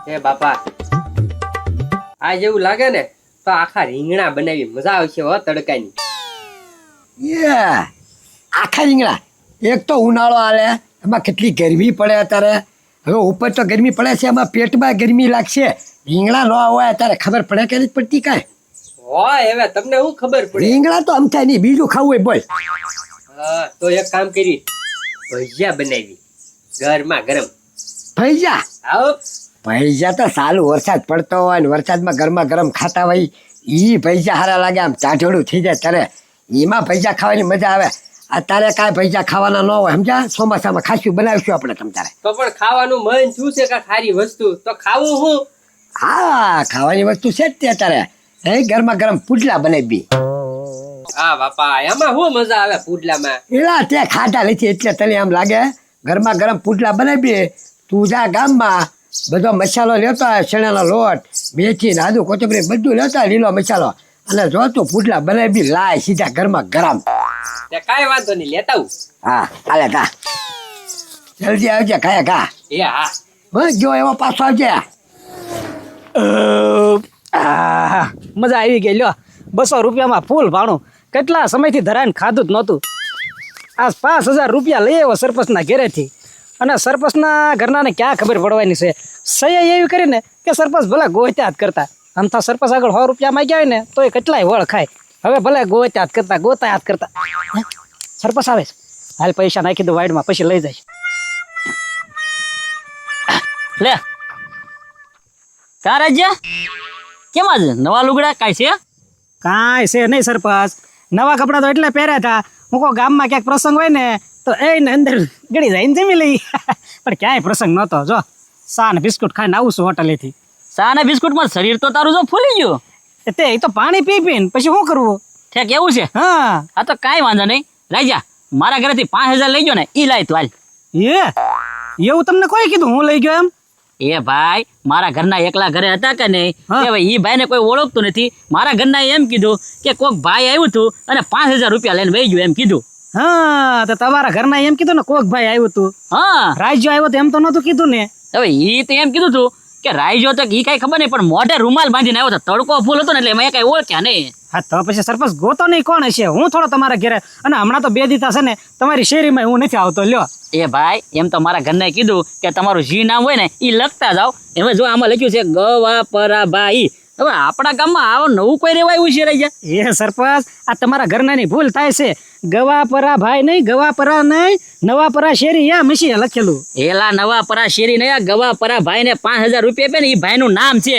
એ બાપા આ જેવું લાગે ને તો આખા રીંગણા બનાવી મજા આવશે હો તડકાની. આખા રીંગણા એક તો ઉનાળો આલે એમાં કેટલી ગરમી પડે અત્યારે. હવે ઉપર તો ગરમી પડે છે એમાં પેટમાં ગરમી લાગશે. રીંગણા ન હોય અત્યારે ખબર પડે કે નથી પડતી કાંઈ? હોય હવે તમને શું ખબર પડે? રીંગણા તો અમથાય નહીં, બીજું ખાવું હોય બોલ. હા તો એક કામ કરી ભજીયા બનાવી ગરમા ગરમ. ભૈજા આવો ભૈજા તો સાલું વરસાદ પડતો હોય ને વરસાદમાં ગરમા ગરમ ખાતા હોય ઈ ભૈજા સારા લાગે. આમ ચાઢોડું થઈ જાય ત્યારે એમાં ભૈજા ખાવાની મજા આવે. અત્યારે કાંઈ ભૈજા ખાવાના ન હોય સમજ્યા. ચોમાસામાં ખાસું બનાવીશું આપણે તમ તારે. તો પણ ખાવાનું મન શું છે કે ખારી વસ્તુ તો ખાવું હું. હા ખાવાની વસ્તુ છે જ તે અત્યારે. ગરમા ગરમ પુડલા બનાવી. હા બાપા એમાં શું મજા આવે પુડલામાં? એલા તે ખાધા નથી એટલે તને આમ લાગે. ગરમા ગરમ પુડલા બનાવી. તું જા ગામમાં બધો મસાલો લેતો હોય, ચણાનો લોટ, મેથી, આદુ, કોથમરી બધું લેતો હોય, લીલો મસાલો, અને જો તું પુડલા બનાવી લાય સીધા ગરમા ગરમ. કાંઈ વાંધો નહીં લેતા આવું. હા હાલે કા જલ્દી આવજે ખાયા કા. એ હા બસ જો એવો પાછો આવજે. મજા આવી ગઈ લ્યો. 200 રૂપિયામાં ફૂલ ભાણું. કેટલા સમયથી ધરાઈને ખાધું જ નહોતું. આ 5000 રૂપિયા લઈ આવ્યો સરપંચના ઘરેથી. અને સરપંચના ઘરનાને ક્યાં ખબર પડવાની છે. સહી એવી કરીને કે સરપંચ ભલે ગોત્યા જ કરતા. આમથા સરપંચ આગળ 100 રૂપિયા માંગ્યા હોય ને તો એ કેટલાય વળ ખાય. હવે ભલે ગોત્યા જ કરતા ગોતા જ કરતા. સરપંચ આવે છે, હાલ પૈસા નાખી દો વાઈડમાં, પછી લઈ જાય. લે કા રાજ્ય કેમ આજ નવા લુગડા કાંઈ છે? કાંઈ છે નહીં સરપંચ. નવા કપડાં તો એટલે પહેર્યા હતા. હું કહું ગામમાં ક્યાંક પ્રસંગ હોય ને તો એને અંદર ગળી જઈને જમી લઈ. પણ ક્યાંય પ્રસંગ નહોતો. જો સા ને બિસ્કુટ ખાઈને આવું છું હોટલેથી. ચા ને બિસ્કુટમાં શરીર તો તારું જો ફૂલી ગયું. એ તો પાણી પી પીને પછી શું કરવું? ઠેક એવું છે? હા આ તો કાંઈ વાંધો નહીં. રાજા મારા ઘરેથી 5000 લઈ ગયો ને ઈ લાય તું હાલ. એવું તમને કોઈ કીધું હું લઈ ગયો એમ? એ ભાઈ મારા ઘરના એકલા ઘરે હતા કે નહીં હા. એ ભાઈ ઈ ભાઈને કોઈ ઓળખતું નથી. મારા ઘરના એમ કીધું કે કોક ભાઈ આવ્યું હતું અને 5000 રૂપિયા લઈને વહી ગયું એમ કીધું. હા તો તમારા ઘરના એમ કીધું ને કોક ભાઈ આવ્યું તું. હા રાજ્ય આવ્યો તો એમ તો નહોતું કીધું ને? હવે ઈ તો એમ કીધું હતું કે રાઈજો તો ઈ કાંઈ ખબર નહીં પણ મોઢે રૂમાલ બાંધીને આવ્યો હતો. તડકો ફૂલ હતો ને એટલે મેં કાંઈ ઓળખ્યા નહીં. હા તો પછી સરપંચ ગોતો નહીં કોણ હશે? હું થોડો તમારા ઘરે. અને હમણાં તો 2 દીધા છે ને તમારી શેરીમાં હું નથી આવતો. લ્યો એ ભાઈ એમ તો મારા ઘરને કીધું કે તમારું જી નામ હોય ને ઈ લખતા જાઓ. એમાં જો આમાં લખ્યું છે ગવાપરાભાઈ. હવે આપણા ગામમાં આવો નવું કોઈ રેવાયું છે રહી ગયા? એ સરપંચ આ તમારા ઘરનાની ભૂલ થાય છે. ગવાપરા ભાઈ નહીં, ગવાપરા નહીં, નવાપરા શેરી યા મસી લખેલું. એલા નવાપરા શેરી ને ગવાપરા ભાઈ ને 5000 રૂપિયા આપે ને ઈ ભાઈ નું નામ છે.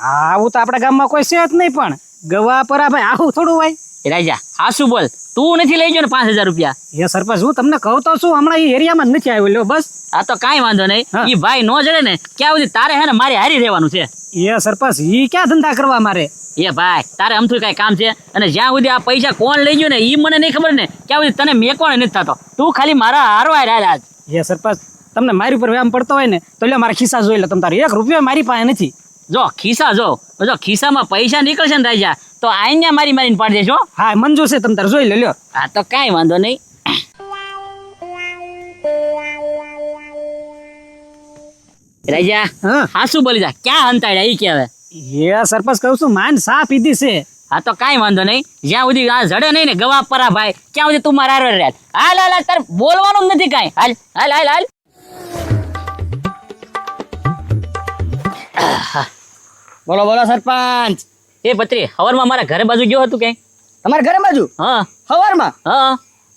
આવું તો આપણા ગામમાં કોઈ છે જ નહીં. પણ ગવાપરા ભાઈ આવું થોડું હોય? એ રાજા હાસુ બોલ, તું નથી લઈ ગયો ને 5000 રૂપિયા? એ સરપંચ હું તમને કહું તો શું, હમણાં એ એરિયામાં નથી આવ્યો. લ્યો બસ. આ તો કાંઈ વાંધો નહીં. હા. ઈ ભાઈ નો જડે ને ક્યાં સુધી તારે હે ને મારે હારી રહેવાનું છે. એ સરપંચ ઈ ક્યાં ધંધા કરવા મારે? એ ભાઈ તારે અમથું કઈ કામ છે? અને જ્યાં સુધી આ પૈસા કોણ લઈ ગયો ને ઈ મને નહીં ખબર ને ક્યાં સુધી તને મેકવાનો નથી થતો. તું ખાલી મારા હારવા રહ્યા આજ. એ સરપંચ તમને મારી ઉપર વ્યાયામ પડતો હોય ને તો લ્યો મારા ખિસ્સા જોઈ લો. તમ તારે 1 રૂપિયો મારી પાસે નથી. જો ખિસ્સા જો ખિસ્સામાં પૈસા નીકળશે ને રાજા તો આઈને મારી મારીને પાડી દેશો. હા મંજૂર છે, તમ તારે જોઈ લો. લ્યો હા તો કાંઈ વાંધો નહીં. રાજા હા હા શું બોલી જા ક્યાં હંતાડ્યા ઈ કે હવે? એ સરપંચ કહું છું માન સા પીધી છે. હા તો કાંઈ વાંધો નહીં. જ્યાં સુધી આ જડે નહીં ને ગવાપરા ભાઈ ક્યાં સુધી તું મારા હારે રહે. હાલ હાલ હાલ, તારે બોલવાનું જ નથી કાંઈ. હાલ હાલ હાલ હાલ. બોલો બોલો સરપંચ. એ પત્રી હવારમાં મારા ઘરે બાજુ ગયો હતું ક્યાંય? તમારા ઘરે બાજુ હા સવારમાં? હા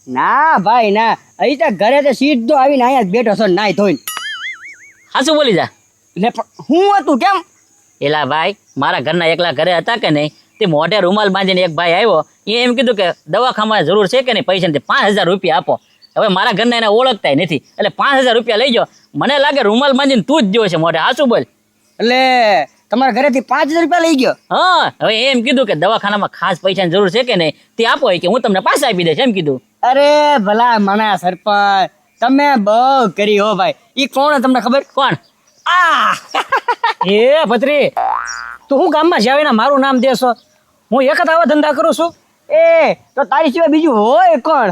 ના ભાઈ ના, અહીં તો ઘરે તો સીધો આવીને અહીંયા જ બેઠો છો નાઈ ધોઈને. હા શું બોલી જા. એટલે પણ હું હતું કેમ? એલા ભાઈ મારા ઘરના એકલા ઘરે હતા કે નહીં તે મોઢે રૂમાલ બાંધીને એક ભાઈ આવ્યો. એ એમ કીધું કે દવાખાનામાં જરૂર છે કે નહીં પૈસા ને 5000 રૂપિયા આપો. હવે મારા ઘરના એને ઓળખતા નથી એટલે 5000 રૂપિયા લઈ ગયો. મને લાગે રૂમાલ બાંધીને તું જ ગયો છે મોઢે. હા શું બોલ. એટલે તમારા ઘરેથી 5000 રૂપિયા લઈ ગયો? હા હવે એમ કીધું કે દવાખાનામાં ખાસ પૈસાની જરૂર છે કે નહીં તે આપો કે હું તમને પાછા આપી દઈશ એમ કીધું. અરે ભલા મના સરપંચ, તમે બહુ કરી હો ભાઈ. ઈ કોણ તમને ખબર? કોણ? એ ભત્રી તું હું ગામમાં જાવીને મારું નામ દેશો? હું એક જ આવા ધંધા કરું છું. એ તો તારી સિવાય બીજું હોય કોણ?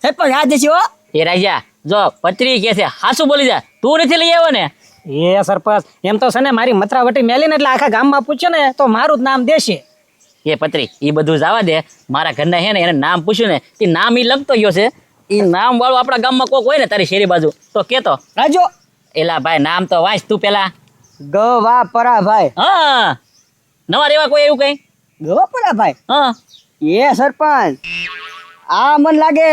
સરપંચ યાદ છે હો. એ રાજા જો પત્રી કે છે હાસુ બોલી જા. તું નથી લઈ આવ્યો ને? એ સરપંચ એમ તો છે ને મારી મથરાવટી મેલીને એટલે આખા ગામમાં પૂછ્યો ને તો મારું જ નામ દેશે. એ પત્રી એ બધું જવા દે. મારા ઘરના હે ને એને નામ પૂછ્યું ને તે નામ ઈ લખતો ગયો છે. એ નામ વાળું આપણા ગામમાં કોક હોય ને તારી શેરી બાજુ તો કેતો. રાજો એલા ભાઈ નામ તો વાંચ તું પેલા. ગવાપરા ભાઈ. હા નવા રેવા કોઈ એવું કઈ? ગવાપરા ભાઈ. હા એ સરપંચ આ મને લાગે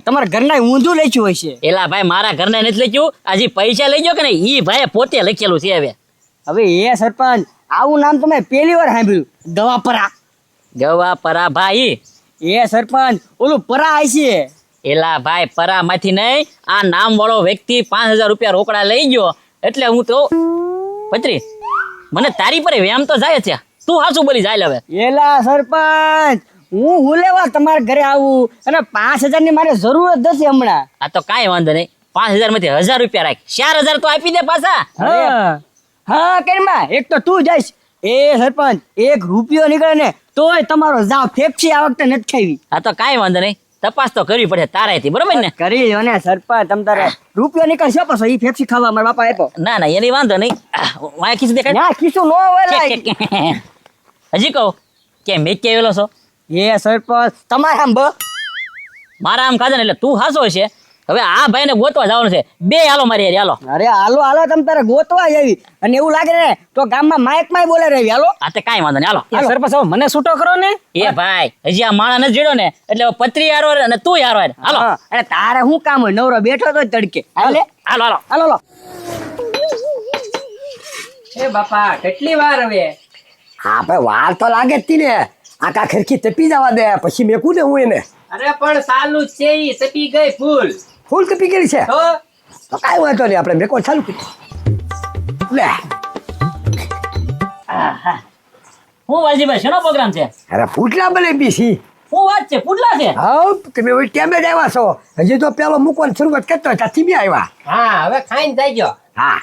તમારા ઘરના ઊંધું લખ્યું હોય છે. એલા ભાઈ મારા ઘરના નથી લખ્યું. આ જે પૈસા લઈ ગયો કે ને ઈ ભાઈ પોતે લખેલું છે. હવે હવે એ સરપંચ આવું નામ તમે પહેલી વાર સાંભળ્યું? ગવાપરા. ગવા પરા ભાઈ. એ સરપંચ ઓલું પરા આય છે. એલા ભાઈ પરામાંથી નહીં આ નામ વાળો વ્યક્તિ 5,000 રૂપિયા રોકડા લઈ ગયો એટલે હું તો પત્રી મને તારી પર વેમ તો જાય છે. તું હાચું બોલી જાય હવે. એલા સરપંચ હું લેવા તમારા ઘરે આવું અને 5,000 ની મારે જરૂરત નથી હમણાં. આ તો કાંઈ વાંધો નહીં. 5,000 માંથી 1,000 રૂપિયા રાખ. 4,000 તો આપી દે પાછા. હા હા કરીમાં એક તો તું જઈશ. એ સરપંચ 1 રૂપિયો નીકળે ને તોય તમારો જાવ ફેફસી આ વખતે નથી ખાવી. આ તો કાંઈ વાંધો નહીં. તપાસ તો કરવી પડે તારાથી બરોબર ને? કરી લો ને સરપંચ તમ તારે રૂપિયો નીકળશે પછી ઈ ફેફસી ખાવા મારા બાપા આપ્યો. ના ના એની વાંધો નહીં. વાય ખીસ દેખાય. ના કીશું નો હોય લાય. હજી કહું કે મેં કેવેલો છો એ સરપંચ તમારે આમ મારા આમ ખાધે ને એટલે તું હાસો છે. હવે આ ભાઈને ગોતવા જવાનું છે. બે હાલો મારી હારે, હાલો. અરે હાલો હાલો તમ તારે ગોતવા જવી અને એવું લાગે ને તો ગામમાં માઇક માં બોલે રહેવી. હાલો આ તે કાંઈ વાંધો નહીં, હાલો. એ સરપંચ હવે મને છૂટો કરો ને. એ ભાઈ હજી આ માણા નથી જોડ્યો ને એટલે હવે પત્રી હારો અને તું હારો હાલો. હા, અને તારે શું કામ હોય? નવરો બેઠો તો તડકે. હાલે હાલો હાલો હાલો હાલો. એ બાપા કેટલી વાર હવે? હા ભાઈ વાર તો લાગે જ તી ને. આખા ખરખી તપી જવા દે પછી મેકું ને હું એને. અરે પણ ચાલુ જ છે ઈ તપી ગઈ ફૂલ. ફૂલ તપી ગઈ છે તો તો કાંઈ વાંધો નહીં આપણે મેકો ચાલુ કરી લે. હું વાલજીભાઈ શેનો પ્રોગ્રામ છે? અરે ફૂટલા બને બીસી. હું વાત છે પુડલા છે. હા તમે હવે ટેમે જ આવ્યા છો. હજી તો પેલો મૂકવાની શરૂઆત કરતો હતા ત્યાંથી બી આવ્યા. હા હવે ખાઈને જાય ગયો. હા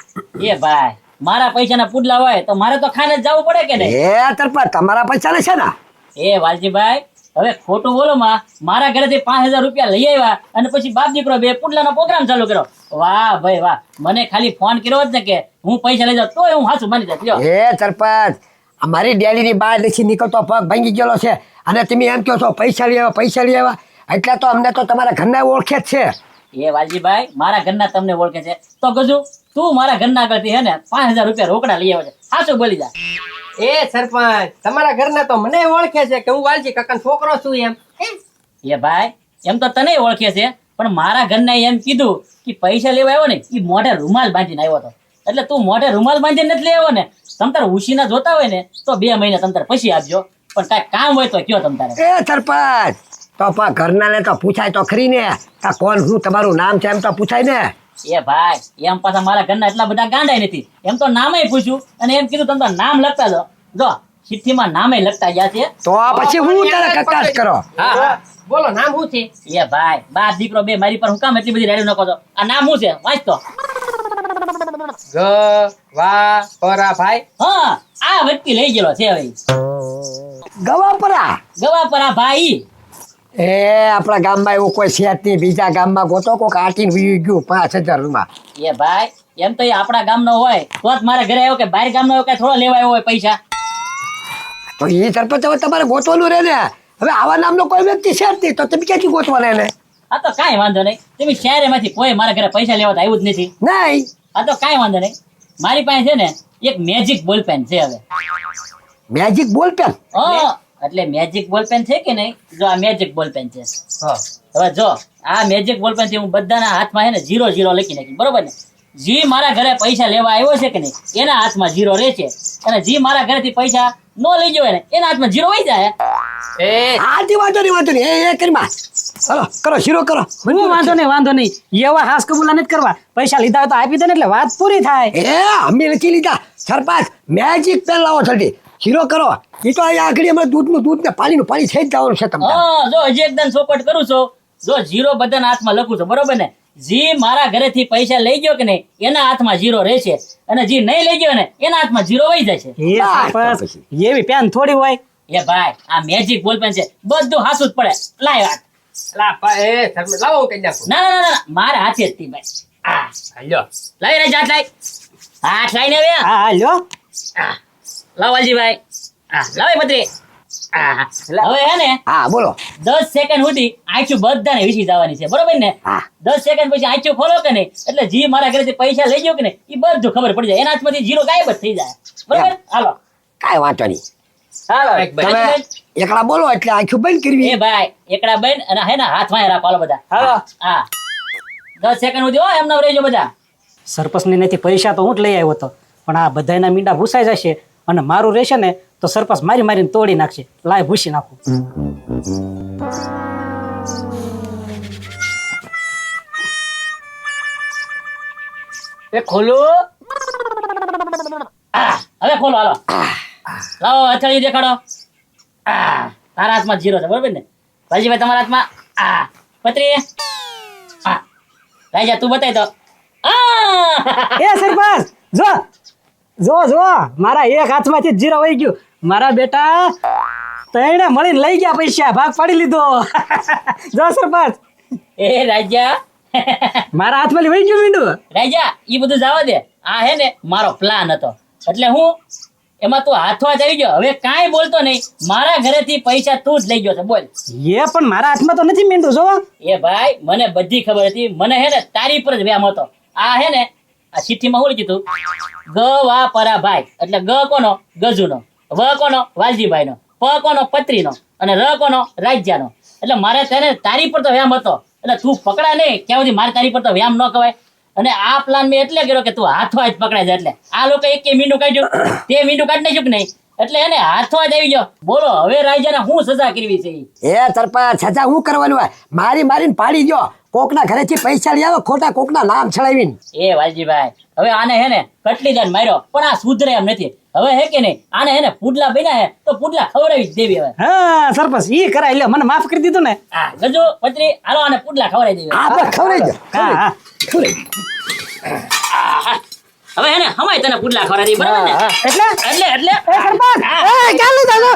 એ ભાઈ મારા પૈસાના પુડલા હોય તો મારે તો ખાને જ જવું પડે કે નહીં? એ તરપા તમારા પૈસા ને છે ને. એ વાલજીભાઈ હવે ખોટું બોલો માં. મારા ઘરેથી 5,000 રૂપિયા લઈ આવ્યા અને પછી બાપ દીકરો બે પુડલાનો પ્રોગ્રામ ચાલુ કર્યો. વાહ ભાઈ વાહ. મને ખાલી ફોન કર્યો જ ને કે હું પૈસા લઈ જાઉં તોય હું હાચું માની જાય. એ સરપંચ અમારી ડેલીની બહાર નથી નીકળતો પગ ભાંગી ગયેલો છે અને તમે એમ કહો છો પૈસા લઈ આવ્યા એટલે તો અમને તો તમારા ઘરના ઓળખે જ છે. એ વાલજીભાઈ મારા ઘરના તમને ઓળખે છે તો ગજુ તું મારા ઘરના આગળથી હે ને 5,000 રૂપિયા રોકડા લઈ આવે છે. હાચું બોલી જા. એ સરપંચ તમારા ઘરના તો મને ઓળખે છે કે હું વાલજી કાકાનો છોકરો છું એમ. એ ભાઈ એમ તો તને ઓળખે છે પણ મારા ઘરના એમ કીધું કે પૈસા લેવા આવ્યો ને એ મોઢે રૂમાલ બાંધીને આવ્યો હતો એટલે તું મોઢે રૂમાલ બાંધીને નથી લઈ આવ્યો ને. તમતાર ઉશીના જોતા હોય ને તો 2 મહિના તમતાર પછી આપજો પણ કાંઈ કામ હોય તો કયો તમતારે. એ સરપંચ તો પણ ઘરના ને તો પૂછાય તો ખરી ને. આ કોણ શું તમારું નામ છે એમ તો પૂછાય ને. એ ભાઈ એમ પાછા મારા ઘરના એટલા બધા ગાંડાય નથી. એમ તો નામે પૂછ્યું અને એમ કીધું તમે નામ લખતા જો. જો ચિઠ્ઠીમાં નામે લખતા ગયા છે. તો પછી હું તારા કકાશ કરો. હા હા બોલો નામ શું છે? એ ભાઈ બાપ દીકરો બે મારી પર હું કામ એટલી બધી રેડી નકો છો? આ નામ શું છે વાંચ તો. ગવાપરા ભાઈ. હા આ વ્યક્તિ લઈ ગયેલો છે હવે ગવાપરા. ગવાપરા ભાઈ. એ આપણા ગામમાં એવું કોઈ છે જ નહીં. બીજા ગામમાં ગોતો કોક આટીને વી ગયું 5,000 રૂપિયા. એ ભાઈ એમ તો એ આપણા ગામનો હોય તો જ મારા ઘરે આવ્યો કે બહાર ગામનો આવ્યો કે થોડો લેવા આવ્યો હોય પૈસા. તો એ સરપંચ હવે તમારે ગોતવાનું રહે ને. હવે આવા નામનો કોઈ વ્યક્તિ છે જ નહીં તો તમે ક્યાંથી ગોતવાના એને? આ તો કાંઈ વાંધો નહીં. તમે શહેરેમાંથી કોઈ મારા ઘરે પૈસા લેવા તો આવ્યું જ નથી. નહીં આ તો કાંઈ વાંધો નહીં. મારી પાસે છે ને એક મેજિક બોલ પેન છે. હવે મેજિક બોલ પેન. હા એટલે મેજિક બોલ પેન છે કે નહીં? જો આ મેજિક બોલ પેન છે. હા હવે જો આ મેજિક બોલ પેન થી હું બધાના હાથમાં છે ને 0 લખી નાખી બરોબર ને. જી મારા ઘરે પૈસા લેવા આવ્યો છે કે નહીં એના હાથમાં 0 રહે છે અને જી મારા ઘરેથી પૈસા ન લઈ ગયો ને એના હાથમાં 0 વહી જાય. એ આથી વાંધો નહીં એ કરીમાં ચલો કરો શીરો કરો. હું વાંધો નહીં એવા હાસ કબૂલા નથી કરવા. પૈસા લીધા હોય તો આપી દે ને એટલે વાત પૂરી થાય. એ અમે નથી લીધા સરપંચ. મેજિક પેન લાવો જલ્દી શીરો કરો. એ તો અહીંયા આગળ અમે દૂધ ને પાણીનું પાણી થઈ જ જવાનું છે તમને. હા જો હજી એકદમ ચોપટ કરું છું. જો 0 બધાના હાથમાં લખું છું બરોબર ને. જી મારા ઘરેથી પૈસા લઈ ગયો કે નહીં એના હાથમાં 0 રહેશે અને જી નહીં લઈ ગયો ને એના હાથમાં 0 વહી જાય છે. એ સરપંચ એવી પેન થોડી હોય. એ ભાઈ આ મેજિક બોલ પેન છે બધું હાસું જ પડે. લાય વાત. એ સરપંચ લાવો હું કહી નાખું. ના મારા હાથે જ થી ભાઈ. લ્યો લાવી રે જાત લાઈ હાથ લાઈને આવે હા હા લ્યો લાવ વાલજીભાઈ લાવે પત્રી હવે હે ને હા બોલો 10 સેકન્ડ સુધી આંચું બધાને વીસી જવાની છે બરોબર ને હા 10 સેકન્ડ પછી આંચું ખોલો કે નહીં એટલે જી મારા ઘરેથી પૈસા લઈ ગયો કે નહીં એ બધું ખબર પડી જાય એના હાથમાંથી જીરો ગાયબ જ થઈ જાય બરોબર હાલો કાંઈ વાંધો નહીં હાલો તમે એકલા બોલો એટલે આંખો બંધ કરવી એ ભાઈ એકડા બેન અને હે ને હાથમાં રાખો હાલો બધા હાલો હા 10 સેકન્ડ સુધી હો એમના રહેજો બધા સરપંચની નથી પૈસા તો હું જ લઈ આવ્યો હતો પણ આ બધાના મીંડા ભૂસાઈ જશે અને મારું રહેશે ને તો સરપંચ મારી મારીને તોડી નાખશે લાય ભૂસી નાખું એ ખોલો હવે ખોલો હાલો લાવો અથડી દેખાડો તારા હાથમાં જીરો છે બરોબર ને ભાજીભાઈ તમારા હાથમાં પત્રી રાજા તું બતાવી દો એ સરપંચ જો જો જો મારા એક હાથમાંથી જીરો વહી ગયું મારા બેટા તઈને મળીને લઈ ગયા પૈસા ભાગ પાડી લીધો જો સરપંચ એ રાજા મારા હાથમાં વહી ગયું મીંડું રાજા ઈ બધું જવા દે આ હે ને મારો પ્લાન હતો એટલે હું એમાં તું હાથવા જ આવી ગયો હવે કાંઈ બોલતો નહીં મારા ઘરેથી પૈસા તું જ લઈ ગયો છે બોલ એ પણ મારા હાથમાં તો નથી મીંડું જો એ ભાઈ મને બધી ખબર હતી મને હે ને તારી પર જ વ્યામ હતો આ હે ને આ ચિઠ્ઠીમાં શું કીધું ગ વા પરા ભાઈ એટલે ગ કોનો ગજુનો વ કોનો વાલજીભાઈનો પ કોનો પત્રીનો અને ર કોનો રાજ્યાનો એટલે મારે તેને તારી પર તો વ્યામ હતો એટલે તું પકડા નહીં ક્યાં સુધી મારે તારી પર તો વ્યામ ન કહેવાય અને આ પ્લાન મેં એટલે કર્યો કે તું હાથવા જ પકડાય છે એટલે આ લોકો એક મીંડું કાઢ્યું તે મીંડું કાઢી નાખ્યું કે નહીં એટલે એને હાથવા જ આવી ગયો બોલો હવે રાજાને હું સજા કરવી છે ઈ? એ સરપંચ સજા હું કરવાનું હોય મારીને પાડી દો કોકના ઘરેથી પૈસા લઈ આવો ખોટા કોકના નામ છળાવીને એ વાલજીભાઈ હવે આને હે ને કટલી જાન માર્યો પણ આ સુધરે એમ નથી હવે હે કે નહીં આને હે ને પુડલા બન્યા હે તો પુડલા ખવડાવી જ દેવી હવે હા સરપંચ ઈ કરાય લ્યો મને માફ કરી દીધું ને હા ગજો પત્રી હાલો આને પુડલા ખવડાવી દેવી આપણે ખવડાવી દો હા હા હવે હે ને હમાય તને પુડલા ખવડાવી દેવી બરાબર ને એટલે એટલે સરપંચ હા. ચાલો ચાલો